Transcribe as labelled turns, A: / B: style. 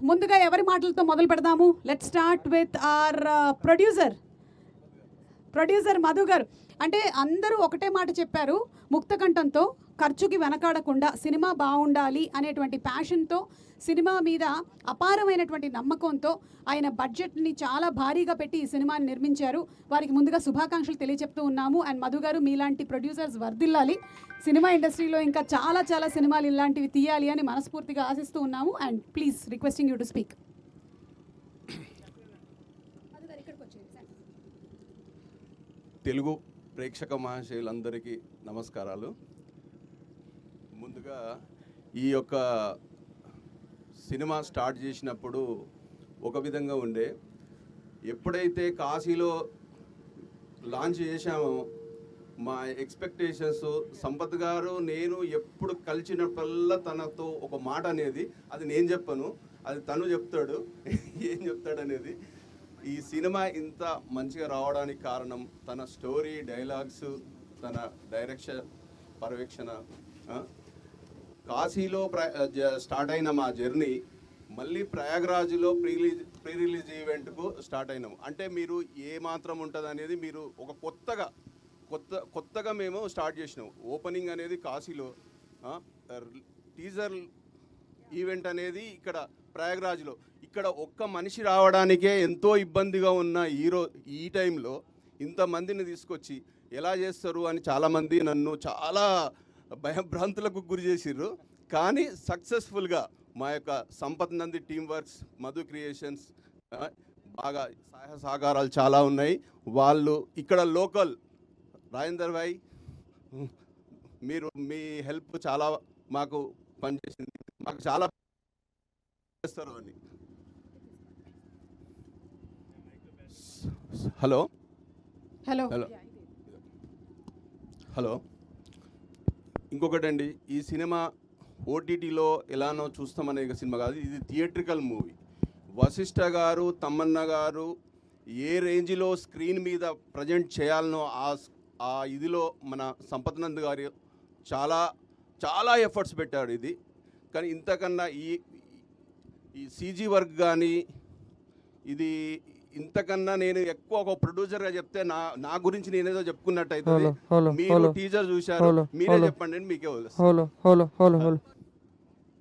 A: ముందుగా ఎవరి మాటలతో మొదలు పెడదాము? Let's start with our producer Madhu garu. అంటే అందరూ ఒకటే మాట చెప్పారు, ముక్తకంఠంతో, ఖర్చుకి వెనకాడకుండా సినిమా బాగుండాలి అనేటువంటి ప్యాషన్తో, సినిమా మీద అపారమైనటువంటి నమ్మకంతో ఆయన బడ్జెట్ని చాలా భారీగా పెట్టి ఈ సినిమాని నిర్మించారు. వారికి ముందుగా శుభాకాంక్షలు తెలియజెప్తూ ఉన్నాము. అండ్ మధు గారు, మీలాంటి ప్రొడ్యూసర్స్ వర్ధిల్లాలి, సినిమా ఇండస్ట్రీలో ఇంకా చాలా చాలా సినిమాలు ఇలాంటివి తీయాలి అని మనస్ఫూర్తిగా ఆశిస్తూ ఉన్నాము. And please requesting you to speak.
B: Telugu ప్రేక్షక మహాశయులందరికీ నమస్కారాలు. ముందుగా ఈ యొక్క సినిమా స్టార్ట్ చేసినప్పుడు ఒక విధంగా ఉండే, ఎప్పుడైతే కాశీలో లాంచ్ చేశామో మా ఎక్స్పెక్టేషన్స్, సంపత్ గారు నేను ఎప్పుడు కలిసినప్పుడల్లా తనతో ఒక మాట అనేది, అది నేను చెప్పను, అది తను చెప్తాడు ఏం చెప్తాడనేది. ఈ సినిమా ఇంత మంచిగా రావడానికి కారణం తన స్టోరీ, డైలాగ్స్, తన డైరెక్షన్, పర్యవేక్షణ. కాశీలో స్టార్ట్ అయిన మా జర్నీ మళ్ళీ ప్రయాగ్రాజ్లో ప్రీ రిలీజ్ ఈవెంట్కు స్టార్ట్ అయినాం. అంటే మీరు ఏ మాత్రం ఉంటుంది అనేది మీరు ఒక కొత్తగా మేము స్టార్ట్ చేసినాం. ఓపెనింగ్ అనేది కాశీలో, టీజర్ ఈవెంట్ అనేది ఇక్కడ ప్రయాగ్రాజ్లో. ఇక్కడ ఒక్క మనిషి రావడానికే ఎంతో ఇబ్బందిగా ఉన్న ఈ టైంలో ఇంతమందిని తీసుకొచ్చి ఎలా చేస్తారు అని చాలామంది నన్ను చాలా భయభ్రాంతులకు గురి చేసిర్రు. కానీ సక్సెస్ఫుల్గా మా యొక్క Sampath Nandi team works, Madhu creations బాగా సహాయ సహకారాలు చాలా ఉన్నాయి. వాళ్ళు ఇక్కడ లోకల్ రాజేందర్ భాయ్, మీ హెల్ప్ చాలా మాకు పనిచేసింది, మాకు చాలా చేస్తారు అని. హలో
A: హలో
B: హలో హలో ఇంకొకటండి, ఈ సినిమా ఓటీటీలో ఎలానో చూస్తామనే సినిమా కాదు, ఇది థియేట్రికల్ మూవీ. వశిష్ఠ గారు, తమ్మన్న గారు ఏ రేంజ్లో స్క్రీన్ మీద ప్రజెంట్ చేయాలనో ఆ ఇదిలో మన సంపత్ నంద్ గారు చాలా చాలా ఎఫర్ట్స్ పెట్టాడు ఇది. కానీ ఇంతకన్నా ఈ సీజీ వర్క్ కానీ ఇది ఇంతకన్నా నేను ఎక్కువ ఒక ప్రొడ్యూసర్గా చెప్తే నా గురించి నేనేదో చెప్పుకున్నట్టు అయితే. మీరు టీజర్ చూశారు, మీరే చెప్పండి, మీకే వదిలేస్తాను.